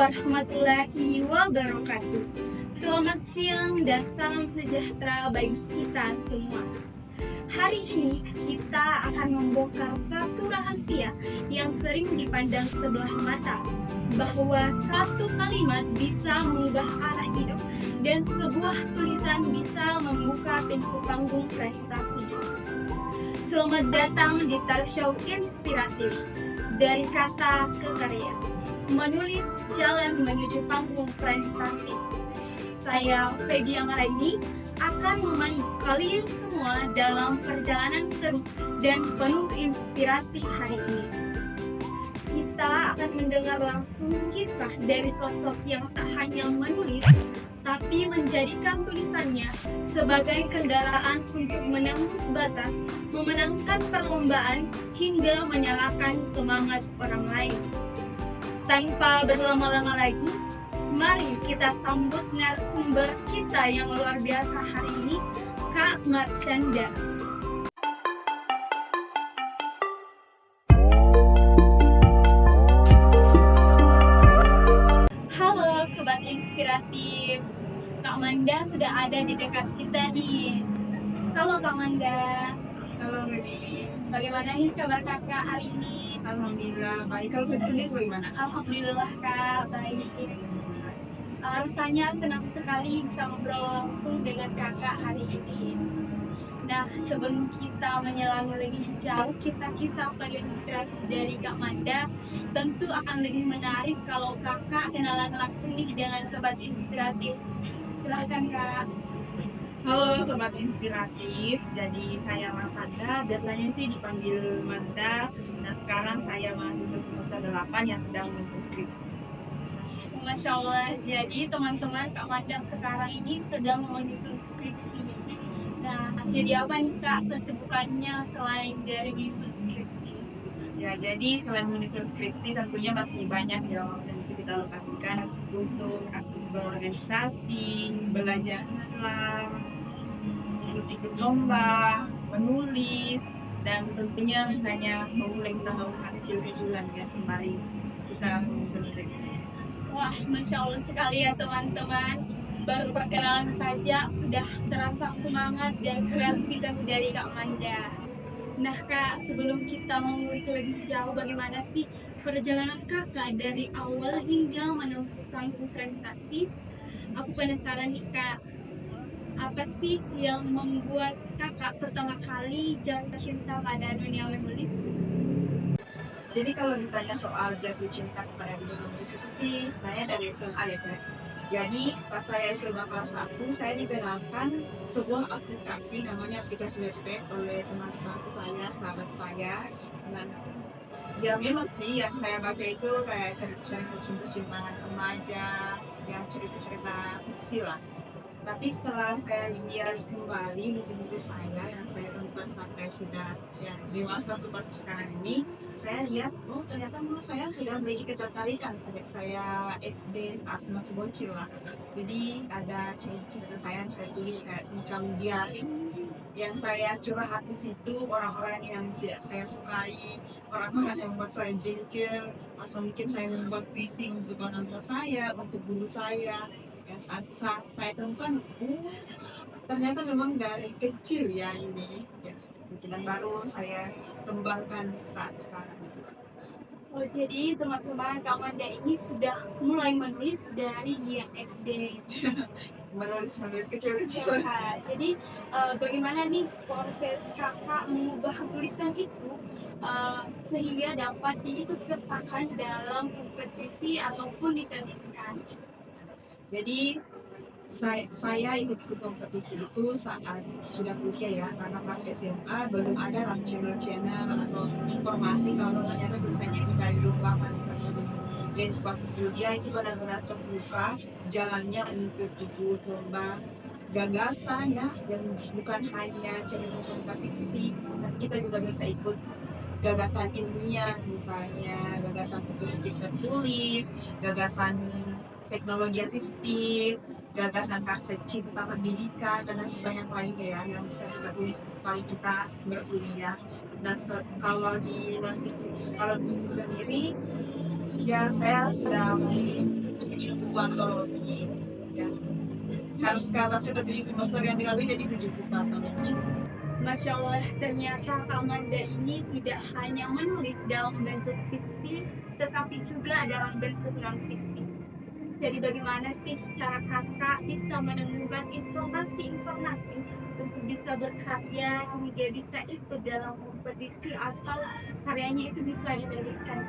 warahmatullahi wabarakatuh. Selamat siang dan salam sejahtera bagi kita semua. Hari ini kita akan membongkar satu rahasia yang sering dipandang sebelah mata, bahwa satu kalimat bisa mengubah arah hidup dan sebuah tulisan bisa membuka pintu panggung prestasi. Selamat datang di talk show inspiratif dari kata ke karya, menulis jalan menuju panggung prestasi. Saya Peggy Angaraini akan memandu kalian semua dalam perjalanan seru dan penuh inspirasi hari ini. Kita akan mendengar langsung kisah dari sosok yang tak hanya menulis, tapi menjadikan tulisannya sebagai kendaraan untuk menembus batas, memenangkan perlombaan, hingga menyalakan semangat orang lain. Tanpa berlama-lama lagi, mari kita sambut narasumber kita yang luar biasa hari ini, Kak Marsyanda. Halo Sobat Inspiratif, Kak Manda sudah ada di dekat kita nih. Halo Kak Manda. Halo Baby, Bagaimana nih kabar kakak hari ini? alhamdulillah baik. Kalau sendiri bagaimana? Alhamdulillah Kak, baik. Rasanya senang sekali bisa ngobrol langsung dengan kakak hari ini. Nah, sebelum kita menyelami lebih jauh kisah-kisah inspiratif dari Kak Manda, tentu akan lebih menarik kalau kakak kenalan langsung nih dengan Sobat Inspiratif. Silakan Kak. Halo Sobat Inspiratif, jadi saya Manda, biasanya sih dipanggil Manda. Nah sekarang saya mahasiswa semester 8 yang sedang menuntut skripsi. Masya Allah, jadi teman-teman Kak Manda sekarang ini sedang menyusun skripsi. Nah, jadi apa nih Kak kesibukannya selain dari menyusun skripsi? Ya jadi selain menuntut skripsi tentunya masih banyak yang bisa kita lokasikan untuk aktif berorganisasi, belajar Islam, ikut lomba, menulis, dan tentunya misalnya memulai usaha kecil-kecilan ya sembari kita menuntut skripsi. Wah, Masya Allah sekali ya teman-teman. Baru perkenalan saja sudah terasa semangat dan kreativitas dari Kak Manda. Nah Kak, sebelum kita mengulik lebih jauh bagaimana sih perjalanan kakak dari awal hingga menemukan prestasi, aku penasaran nih Kak, apa sih yang membuat kakak pertama kali jatuh cinta pada dunia menulis? Jadi kalau ditanya soal jatuh cinta kepada dunia menulis itu sih sebenarnya dari SMA ya Kak. Jadi pas saya SMA kelas 1 saya dikenalkan sebuah aplikasi namanya aplikasi Wattpad oleh teman saya, sahabat saya. Nah, ya memang sih yang saya baca itu kayak cerita-cerita cinta-cintaan remaja, yang cerita-cerita kecil lah. Tapi setelah saya lihat kembali buku-buku saya yang saya temukan saat saya sudah ya, dewasa seperti sekarang ini, saya lihat, oh ternyata menurut saya sudah memiliki ketertarikan sejak saya SD saat masih bocil lah. Jadi ada cerita-cerita saya yang saya tulis kayak semacam diary yang saya curhat di situ, orang-orang yang tidak saya sukai, orang-orang yang membuat saya jengkel, atau mungkin saya membuat puisi untuk orang tua saya, untuk guru saya. Ya saat saya temukan, ternyata memang dari kecil ya ini ya, dan baru saya kembangkan saat sekarang. Oh, jadi teman-teman Kak Manda ini sudah mulai menulis dari yang SD. menulis kecil-kecil. Nah, jadi bagaimana nih proses kakak mengubah tulisan itu sehingga dapat diikutsertakan dalam kompetisi ataupun ditertibkan? Jadi saya ikut kompetisi itu saat sudah kuliah ya, karena pas SMA belum ada channel-channel atau informasi kalau ternyata kita bisa dilombakan seperti itu. Jadi waktu kuliah itu benar-benar terbuka jalannya untuk ikut lomba gagasan ya, yang bukan hanya cerita-cerita fiksi, tapi kita juga bisa ikut gagasan ilmiah, misalnya gagasan futuristik tertulis, gagasan teknologi asistif, gagasan kaset cinta pendidikan, dan masih banyak lainnya ya yang bisa kita tulis sekali kita berkuliah. Dan kalau di non-fiksi sendiri, ya saya sudah menulis tujuh buku antologi. Ya. Harus karena sudah 7 semester yang dilalui jadi 7 buku antologi. Masya Allah, ternyata Kak Manda ini tidak hanya menulis dalam bentuk fiksi, tetapi juga dalam bentuk non-fiktif. Jadi bagaimana tips cara kakak bisa menemukan informasi-informasi untuk bisa berkarya hingga bisa ikut dalam kompetisi atau karyanya itu bisa diterbitkan?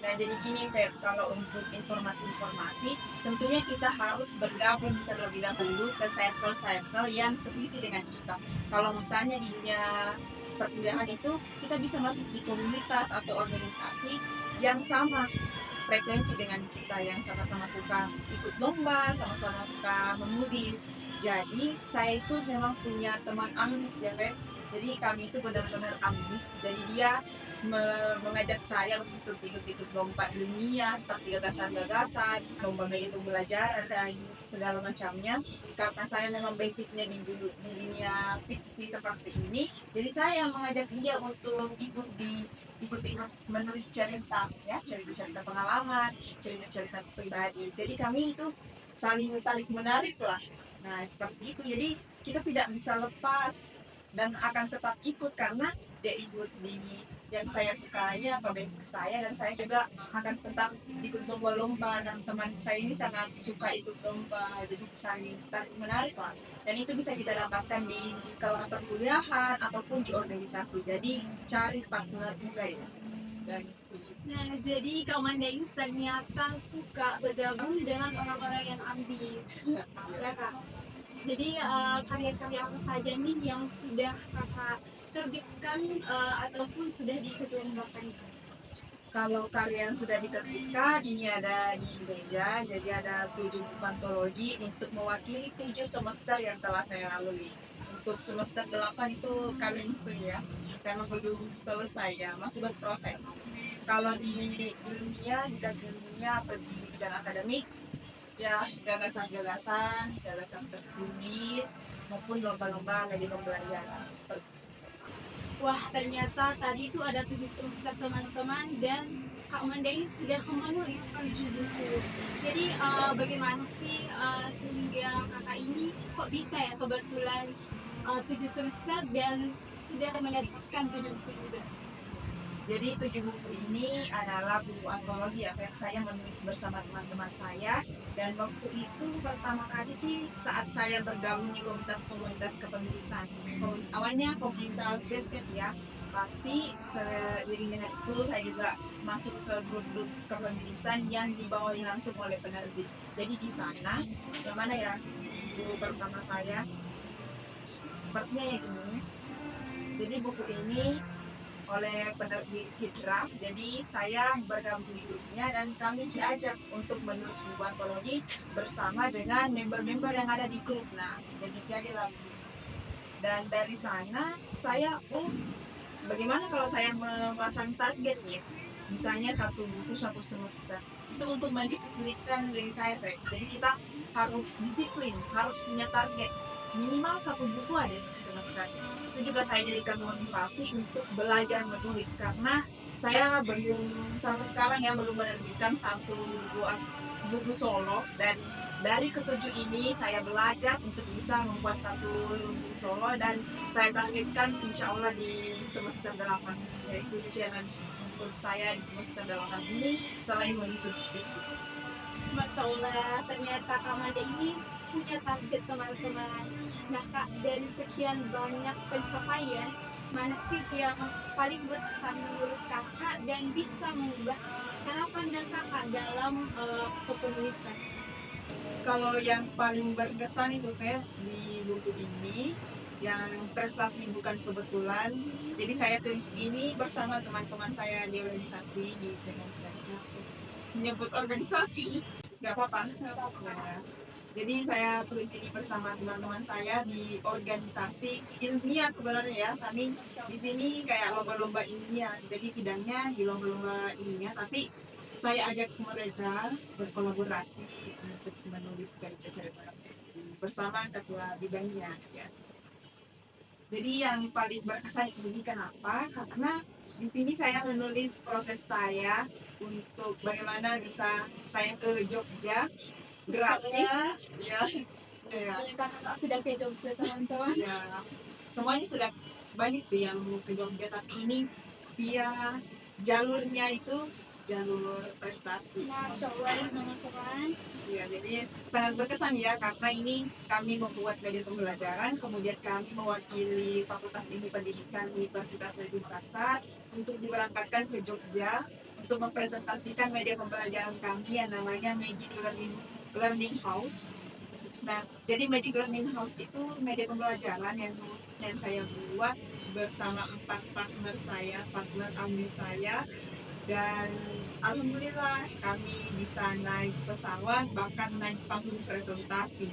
Nah, jadi gini, Feb, kalau untuk informasi-informasi, tentunya kita harus bergabung terlebih dahulu ke circle-circle yang sevisi dengan kita. Kalau misalnya di dunia perkuliahan itu, kita bisa masuk di komunitas atau organisasi yang sama frekuensi dengan kita, yang sama-sama suka ikut lomba, sama-sama suka menulis. Jadi, saya itu memang punya teman ambis ya, Feb. Jadi kami itu benar-benar ambis. Jadi dia mengajak saya untuk ikut-ikut lomba ilmiah seperti gagasan-gagasan, lomba manajemen belajar dan segala macamnya. Karena saya memang basicnya di dunia fiksi seperti ini, jadi saya yang mengajak dia untuk ikut menulis cerita, ya, cerita-cerita pengalaman, cerita-cerita pribadi. Jadi kami itu saling tarik menarik lah. Nah, seperti itu. Jadi kita tidak bisa lepas dan akan tetap ikut karena dia ikut di yang saya sukai atau basic saya, dan saya juga akan tetap ikut lomba-lomba, dan teman saya ini sangat suka ikut lomba, jadi saling tarik menarik lah, dan itu bisa kita dapatkan di kelas perkuliahan ataupun di organisasi. Jadi cari partnermu guys. Dan Nah, jadi Kak Manda ini ternyata suka bergabung dengan orang-orang yang ambis, ya Kak. Jadi karya-karya apa saja nih yang sudah kakak terbitkan ataupun sudah diikutkan? kalau karya yang sudah diterbitkan ini ada di meja, jadi ada 7 buku antologi untuk mewakili 7 semester yang telah saya lalui. Untuk semester 8 itu coming soon ya, karena belum selesai ya, masih berproses. Kalau di ilmiah, bidang ilmiah atau di bidang akademik, ya gagasan-gagasan, gagasan tertulis, maupun lomba-lomba dari pembelajaran seperti itu. Wah, ternyata tadi itu ada 7 semester teman-teman dan Kak Manda ini sudah menulis 7 buku. Jadi bagaimana sih sehingga kakak ini kok bisa ya kebetulan 7 semester dan sudah menerbitkan 7 buku juga? Jadi 7 buku ini adalah buku antologi ya, yang saya menulis bersama teman-teman saya. Dan waktu itu pertama kali sih saat saya bergabung di komunitas-komunitas kepenulisan. Awalnya komunitas website ya, tapi seiring dengan itu saya juga masuk ke grup-grup kepenulisan yang dibawahi langsung oleh penerbit. Jadi di sana, yang mana ya, buku pertama saya, sepertinya yang ini. Jadi buku ini oleh penerbit Hijrah, jadi saya bergabung di grupnya dan kami diajak untuk menulis buku antologi bersama dengan member-member yang ada di grup. Nah, jadilah grup. Dan dari sana saya, bagaimana kalau saya memasang target nih, misalnya 1 buku 1 semester, itu untuk mendisiplinkan diri saya. Jadi kita harus disiplin, harus punya target minimal 1 buku aja 1 semester. Itu juga saya jadikan motivasi untuk belajar menulis, karena saya belum sampai sekarang ya belum menerbitkan 1 buku solo, dan dari ke-7 ini saya belajar untuk bisa membuat 1 buku solo, dan saya targetkan insya Allah di semester 8, yaitu challenge untuk saya di semester 8 ini selain menyusun skripsi. Masya Allah, ternyata Kak Manda ini punya target teman-teman. Nah Kak, dari sekian banyak pencapaian, mana sih yang paling berkesan menurut kakak dan bisa mengubah cara pandang kakak dalam kepenulisan? Kalau yang paling berkesan itu kayak di buku ini, yang prestasi bukan kebetulan. Jadi saya tulis ini bersama teman-teman saya di organisasi, di menyebut organisasi, nggak apa-apa. Nah, jadi saya tulis ini bersama teman-teman saya di organisasi ilmiah sebenarnya ya. Kami di sini kayak lomba-lomba ilmiah. Jadi bidangnya di lomba-lomba ilmiah, tapi saya ajak mereka berkolaborasi untuk menulis cerita-cerita bersama ketua bidangnya ya. Jadi yang paling berkesan ini kenapa? Karena di sini saya menulis proses saya untuk bagaimana bisa saya ke Jogja gratis. Ya, ya, Kakak sudah ke Jogja teman-teman. ya. Semuanya sudah banyak sih yang mau ke Jogja, tapi ini via jalurnya itu jalur prestasi. Masya Allah ya teman-teman. Ya, jadi sangat berkesan ya karena ini kami membuat media pembelajaran, kemudian kami mewakili Fakultas Ilmu Pendidikan Universitas Negeri Makassar untuk diberangkatkan ke Jogja untuk mempresentasikan media pembelajaran kami yang namanya Magic Learning House. Nah, jadi Magic Learning House itu media pembelajaran yang saya buat bersama 4 partner saya, partner ambis saya, dan alhamdulillah kami bisa naik pesawat, bahkan naik panggung presentasi.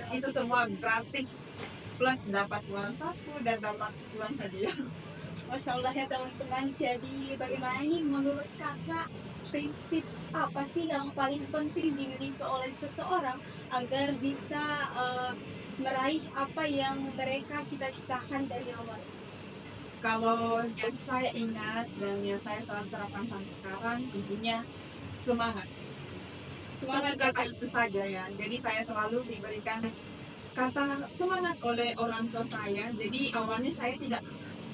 Itu semua gratis, plus dapat uang saku dan dapat uang hadiah. Masya Allah ya teman-teman. Jadi bagaimana nih menurut kakak prinsip apa sih yang paling penting dimiliki oleh seseorang agar bisa meraih apa yang mereka cita-citakan dari awal? Kalau yang saya ingat dan yang saya selalu terapkan sampai sekarang, tentunya semangat. Satu kata itu saja ya. Jadi saya selalu diberikan kata semangat oleh orang tua saya. Jadi awalnya saya tidak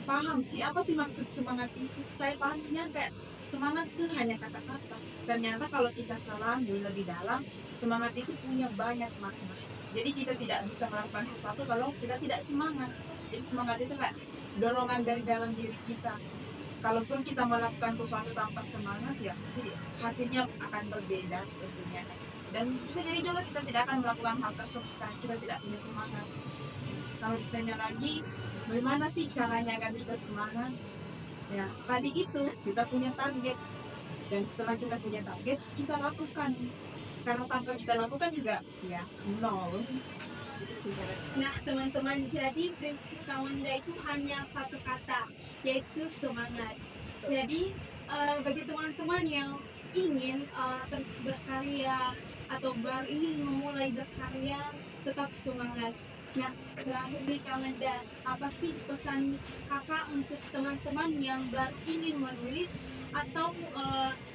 paham sih apa sih maksud semangat itu. Saya pahamnya kayak semangat itu hanya kata-kata. Ternyata kalau kita selami lebih dalam, semangat itu punya banyak makna. Jadi kita tidak bisa melakukan sesuatu kalau kita tidak semangat. Jadi semangat itu kayak dorongan dari dalam diri kita. Kalaupun kita melakukan sesuatu tanpa semangat, ya pasti hasilnya akan berbeda tentunya. Dan bisa jadi juga kita tidak akan melakukan hal tersebut karena kita tidak punya semangat. Kalau ditanya lagi, bagaimana sih caranya agar kita semangat? Ya, tadi itu kita punya target. Dan setelah kita punya target, kita lakukan. Karena tanpa kita lakukan juga, ya nol. Itu sih Nah teman-teman, jadi prinsip Kawanda itu hanya satu kata, yaitu semangat. Jadi bagi teman-teman yang ingin terus berkarya atau baru ingin memulai berkarya, tetap semangat. Nah, terakhir nih Kawanda, apa sih pesan kakak untuk teman-teman yang baru ingin menulis atau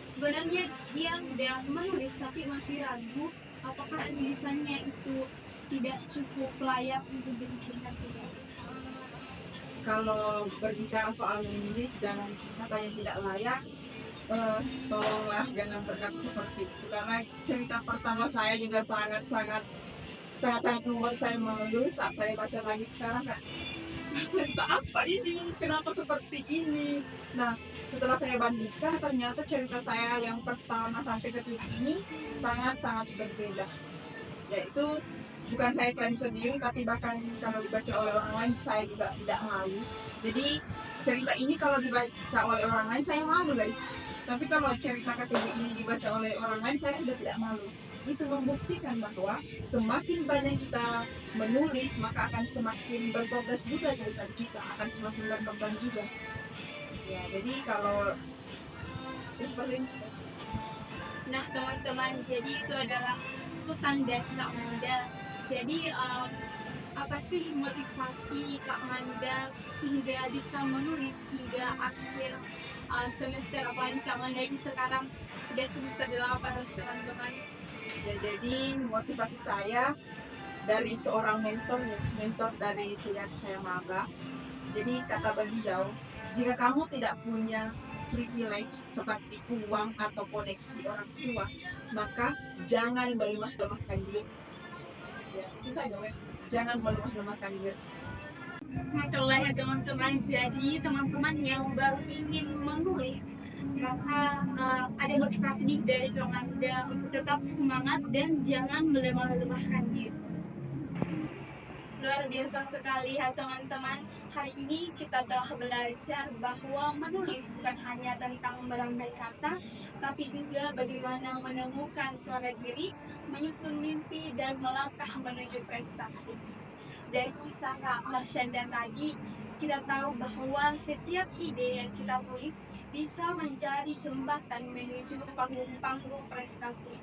sebenarnya dia sudah menulis tapi masih ragu apakah tulisannya itu tidak cukup layak untuk dipublikasikan? kalau berbicara soal menulis dan katanya tidak layak, tolonglah jangan berkata seperti itu karena cerita pertama saya juga sangat membuat saya malu saat saya baca lagi sekarang kak, cerita apa ini, kenapa seperti ini. Nah, setelah saya bandingkan ternyata cerita saya yang pertama sampai ketiga ini sangat berbeda, yaitu bukan saya klaim sendiri tapi bahkan kalau dibaca oleh orang lain saya juga tidak malu. Jadi cerita ini kalau dibaca oleh orang lain saya malu guys, tapi kalau cerita ketiga ini dibaca oleh orang lain saya sudah tidak malu. Itu membuktikan bahwa semakin banyak kita menulis maka akan semakin berprogres juga tulisan kita, akan semakin berkembang juga ya. Jadi kalau seperti ini. Nah teman-teman, jadi itu adalah pesan dari Kak Manda. Jadi apa sih motivasi Kak Manda hingga bisa menulis hingga akhir semester, apalagi Kak Manda ini sekarang udah semester 8 teman-teman. Ya, jadi motivasi saya dari seorang mentor dari saat saya maba. Jadi kata beliau, jika kamu tidak punya privilege seperti uang atau koneksi orang tua, maka jangan melemah-lemahkan diri. Ya, itu saja, jangan melemah-lemahkan diri. Itulah ya teman-teman, jadi teman-teman yang baru ingin menulis maka ada motivasi dari Kak Manda untuk tetap semangat dan jangan melemah-lemahkan diri. Luar biasa sekali ya teman-teman. Hari ini kita telah belajar bahwa menulis bukan hanya tentang merangkai kata, tapi juga bagaimana menemukan suara diri, menyusun mimpi, dan melangkah menuju prestasi. Dari kisah Kak Marsyanda tadi, kita tahu bahwa setiap ide yang kita tulis bisa menjadi jembatan menuju panggung-panggung prestasi.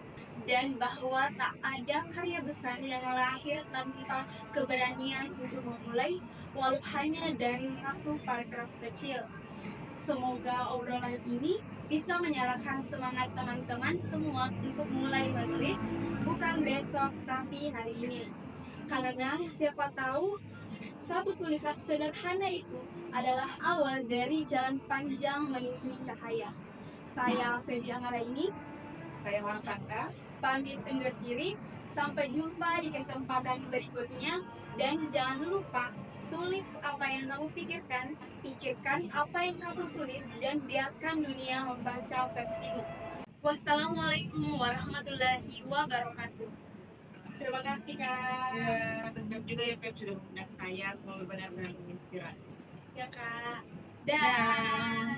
Dan bahwa tak ada karya besar yang lahir tanpa keberanian untuk memulai, walau hanya dari satu paragraf kecil. Semoga obrolan ini bisa menyalakan semangat teman-teman semua untuk mulai menulis, bukan besok tapi hari ini. Karena siapa tahu satu tulisan sederhana itu adalah awal dari jalan panjang menuju cahaya. Saya Feby Anggaraini, Saya Marsanda. pamit undur diri. Sampai jumpa di kesempatan berikutnya. Dan jangan lupa, tulis apa yang kamu pikirkan, pikirkan apa yang kamu tulis, dan biarkan dunia membaca versimu. Wassalamualaikum warahmatullahi wabarakatuh. Terima kasih, Kak. Ya, terima juga ya Feb sudah mengundang saya, semoga benar-benar menginspirasi. Ya, Kak. Dah.